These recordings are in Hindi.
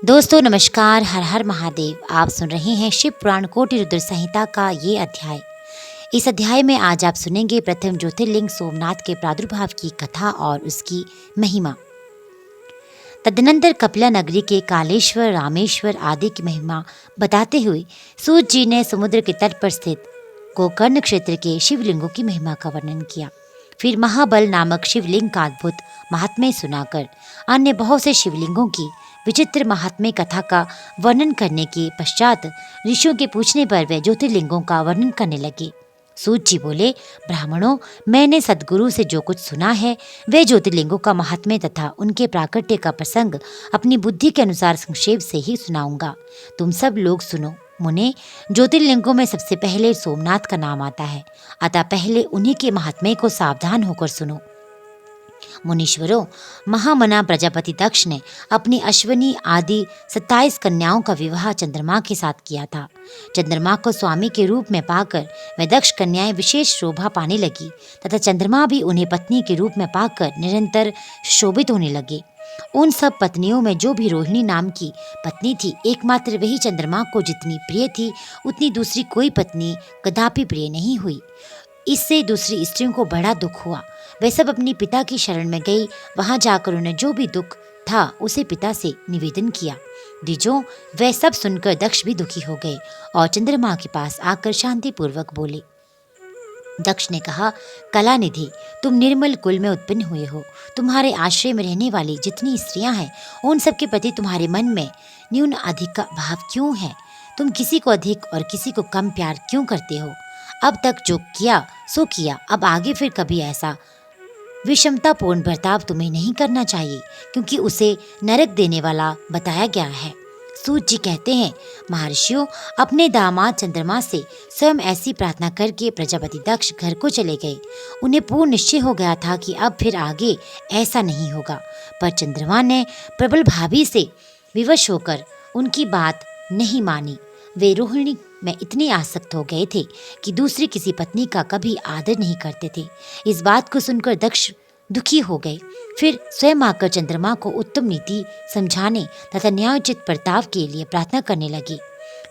दोस्तों नमस्कार। हर हर महादेव। आप सुन रहे हैं शिव पुराण कोटि रुद्र संहिता का ये अध्याय। इस अध्याय में आज आप सुनेंगे प्रथम ज्योतिर्लिंग सोमनाथ के प्रादुर्भाव की कथा और उसकी महिमा। तदनंतर कपिला नगरी के कालेश्वर, रामेश्वर आदि की महिमा बताते हुए सूत जी ने समुद्र के तट पर स्थित गोकर्ण क्षेत्र के शिवलिंगों की महिमा का वर्णन किया। फिर महाबल नामक शिवलिंग का अद्भुत महात्म्य सुनाकर अन्य बहुत से शिवलिंगों की विचित्र महात्म्य कथा का वर्णन करने के पश्चात ऋषियों के पूछने पर वे ज्योतिर्लिंगों का वर्णन करने लगे। सूत जी बोले, ब्राह्मणों, मैंने सदगुरु से जो कुछ सुना है वे ज्योतिर्लिंगों का महात्म्य तथा उनके प्राकट्य का प्रसंग अपनी बुद्धि के अनुसार संक्षेप से ही सुनाऊंगा। तुम सब लोग सुनो। मुने, ज्योतिर्लिंगों में सबसे पहले सोमनाथ का नाम आता है, अतः पहले उन्हीं के महात्म्य को सावधान होकर सुनो। मुनीश्वरों, महामना प्रजापति दक्ष ने अपनी अश्विनी आदि 27 कन्याओं का विवाह चंद्रमा के साथ किया था। चंद्रमा को स्वामी के रूप में पाकर वे दक्ष कन्याएं विशेष शोभा पाने लगी तथा चंद्रमा भी उन्हें पत्नी के रूप में पाकर निरंतर शोभित होने लगे। उन सब पत्नियों में जो भी रोहिणी नाम की पत्नी थी, एकमात्र वही चंद्रमा को जितनी प्रिय थी उतनी दूसरी कोई पत्नी कदापि प्रिय नहीं हुई। इससे दूसरी स्त्रियों को बड़ा दुख हुआ। वे सब अपनी पिता की शरण में गई। वहां जाकर उन्हें जो भी दुख था उसे पिता से निवेदन किया। द्विजों, वे सब सुनकर दक्ष भी दुखी हो गए और चंद्रमा के पास आकर शांति पूर्वक बोले। दक्ष ने कहा, कलानिधि, तुम निर्मल कुल में उत्पन्न हुए हो। तुम्हारे आश्रय में रहने वाली जितनी स्त्रियां हैं उन सबके प्रति तुम्हारे मन में न्यून अधिक का भाव क्यों है? तुम किसी को अधिक और किसी को कम प्यार क्यों करते हो? अब तक जो किया सो किया, अब आगे फिर कभी ऐसा विषमतापूर्ण बर्ताव तुम्हें नहीं करना चाहिए, क्योंकि उसे नरक देने वाला बताया गया है। सूत जी कहते हैं, महर्षियों, अपने दामाद चंद्रमा से स्वयं ऐसी प्रार्थना करके प्रजापति दक्ष घर को चले गए। उन्हें पूर्ण निश्चय हो गया था कि अब फिर आगे ऐसा नहीं होगा, पर चंद्रमा ने प्रबल भाभी से विवश होकर उनकी बात नहीं मानी। वे रोहिणी में इतने आसक्त हो गए थे कि दूसरी किसी पत्नी का कभी आदर नहीं करते थे। इस बात को सुनकर दक्ष दुखी हो गए। फिर स्वयं आकर चंद्रमा को उत्तम नीति समझाने तथा न्यायोचित बर्ताव के लिए प्रार्थना करने लगे।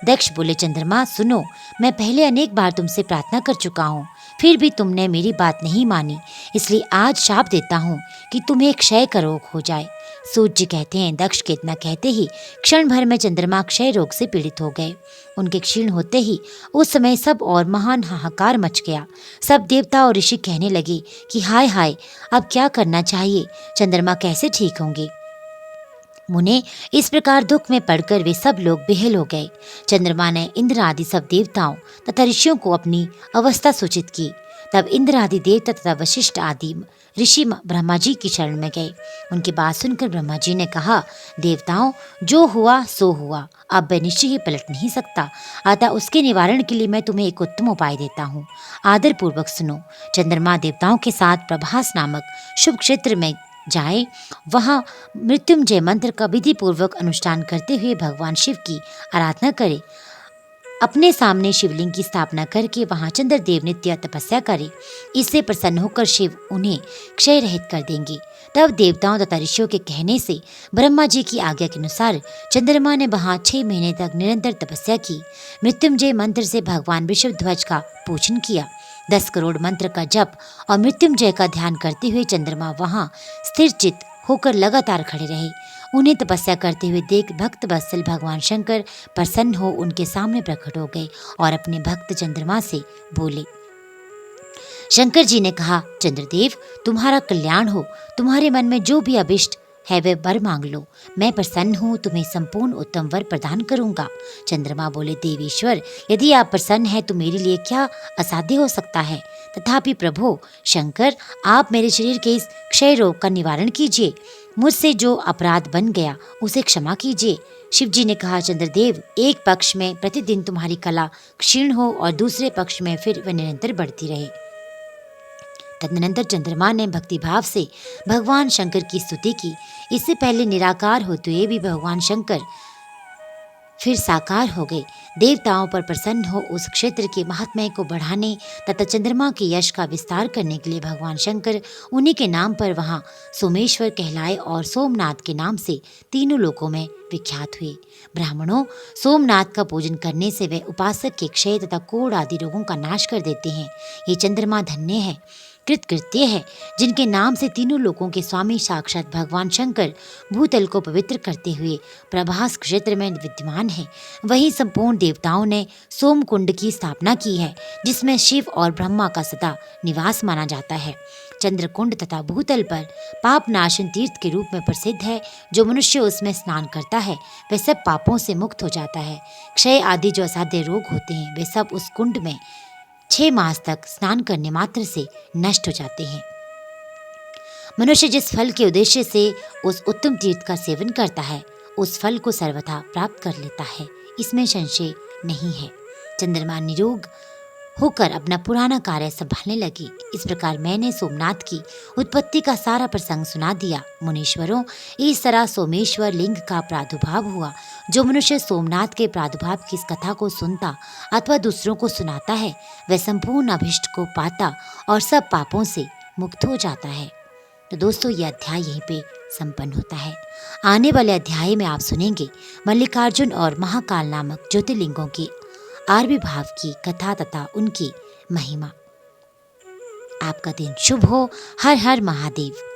दक्ष बोले, चंद्रमा सुनो, मैं पहले अनेक बार तुमसे प्रार्थना कर चुका हूँ, फिर भी तुमने मेरी बात नहीं मानी, इसलिए आज शाप देता हूँ कि तुम्हें क्षय का रोग हो जाए। सूत जी कहते हैं, दक्ष के इतना कहते ही क्षण भर में चंद्रमा क्षय रोग से पीड़ित हो गए। उनके क्षीण होते ही उस समय सब और महान हाहाकार मच गया। सब देवता और ऋषि कहने लगे कि हाय हाय, अब क्या करना चाहिए? चंद्रमा कैसे ठीक होंगे? मुने, इस प्रकार दुख में पड़कर वे सब लोग बेहल हो गए। चंद्रमा ने इंद्र आदि सब देवताओं तथा ऋषियों को अपनी अवस्था सूचित की। तब इंद्र आदि देवता तथा वशिष्ठ आदि ऋषि ब्रह्मा जी की शरण में गए। उनकी बात सुनकर ब्रह्मा जी ने कहा, देवताओं, जो हुआ सो हुआ, अब मैं निश्चय ही पलट नहीं सकता, अतः उसके निवारण के लिए मैं तुम्हें एक उत्तम उपाय देता हूँ। आदर पूर्वक सुनो। चंद्रमा देवताओं के साथ प्रभास नामक शुभ क्षेत्र में जाए, वहां मृत्युंजय मंत्र का विधि पूर्वक अनुष्ठान करते हुए भगवान शिव की आराधना करे। अपने सामने शिवलिंग की स्थापना करके वहां चंद्रदेव नित्य तपस्या करे। इससे प्रसन्न होकर शिव उन्हें क्षय रहित कर देंगे। तब देवताओं तथा ऋषियों के कहने से ब्रह्मा जी की आज्ञा के अनुसार चंद्रमा ने वहां 6 महीने तक निरंतर तपस्या की। मृत्युंजय मंत्र से भगवान वृषभध्वज का पूजन किया। 10 करोड़ मंत्र का जप और मृत्युंजय का ध्यान करते हुए चंद्रमा वहां स्थिर चित्त होकर लगातार खड़े रहे। उन्हें तपस्या करते हुए देख भक्त वत्सल भगवान शंकर प्रसन्न हो उनके सामने प्रकट हो गए और अपने भक्त चंद्रमा से बोले। शंकर जी ने कहा, चंद्रदेव, तुम्हारा कल्याण हो। तुम्हारे मन में जो भी अभिष्ट है वे वर मांग लो। मैं प्रसन्न हूँ, तुम्हें संपूर्ण उत्तम वर प्रदान करूंगा। चंद्रमा बोले, देवेश्वर, यदि आप प्रसन्न हैं तो मेरे लिए क्या असाध्य हो सकता है? तथापि प्रभु शंकर, आप मेरे शरीर के इस क्षय रोग का निवारण कीजिए। मुझसे जो अपराध बन गया उसे क्षमा कीजिए। शिव जी ने कहा, चंद्रदेव, एक पक्ष में प्रतिदिन तुम्हारी कला क्षीण हो और दूसरे पक्ष में फिर वह निरंतर बढ़ती रहे। तदनंतर चंद्रमा ने भक्तिभाव से भगवान शंकर की स्तुति की। इससे पहले निराकार होते हुए भी भगवान शंकर फिर साकार हो गए। देवताओं पर प्रसन्न हो उस क्षेत्र के महात्म्य को बढ़ाने तथा चंद्रमा के यश का विस्तार करने के लिए भगवान शंकर उन्हीं के नाम पर वहां सोमेश्वर कहलाए और सोमनाथ के नाम से तीनों लोकों में विख्यात हुए। ब्राह्मणों, सोमनाथ का पूजन करने से वे उपासक के क्षय तथा कोढ़ आदि रोगों का नाश कर देते हैं। ये चंद्रमा धन्य है, कृतकृत्य है, जिनके नाम से तीनों लोकों के स्वामी साक्षात भगवान शंकर भूतल को पवित्र करते हुए प्रभास क्षेत्र में विद्यमान है। वहीं संपूर्ण देवताओं ने सोमकुंड की स्थापना की है, जिसमें शिव और ब्रह्मा का सदा निवास माना जाता है। चंद्रकुंड तथा भूतल पर पाप नाशन तीर्थ के रूप में प्रसिद्ध है। जो मनुष्य उसमें स्नान करता है वह सब पापों से मुक्त हो जाता है। क्षय आदि जो असाध्य रोग होते हैं वे सब उस कुंड में 6 मास तक स्नान करने मात्र से नष्ट हो जाते हैं। मनुष्य जिस फल के उद्देश्य से उस उत्तम तीर्थ का सेवन करता है उस फल को सर्वथा प्राप्त कर लेता है, इसमें संशय नहीं है। चंद्रमा निरोग होकर अपना पुराना कार्य संभालने लगी। इस प्रकार मैंने सोमनाथ की उत्पत्ति का सारा प्रसंग सुना दिया। मुनीश्वरों, इस तरह सोमेश्वर लिंग का प्रादुर्भाव हुआ। जो मनुष्य सोमनाथ के प्रादुर्भाव की इस कथा को सुनता अथवा दूसरों को सुनाता है वह संपूर्ण अभिष्ट को पाता और सब पापों से मुक्त हो जाता है। तो दोस्तों, यह अध्याय यहीं पे संपन्न होता है। आने वाले अध्याय में आप सुनेंगे मल्लिकार्जुन और महाकाल नामक ज्योतिर्लिंगों के आविर्भाव की कथा तथा उनकी महिमा। आपका दिन शुभ हो। हर हर महादेव।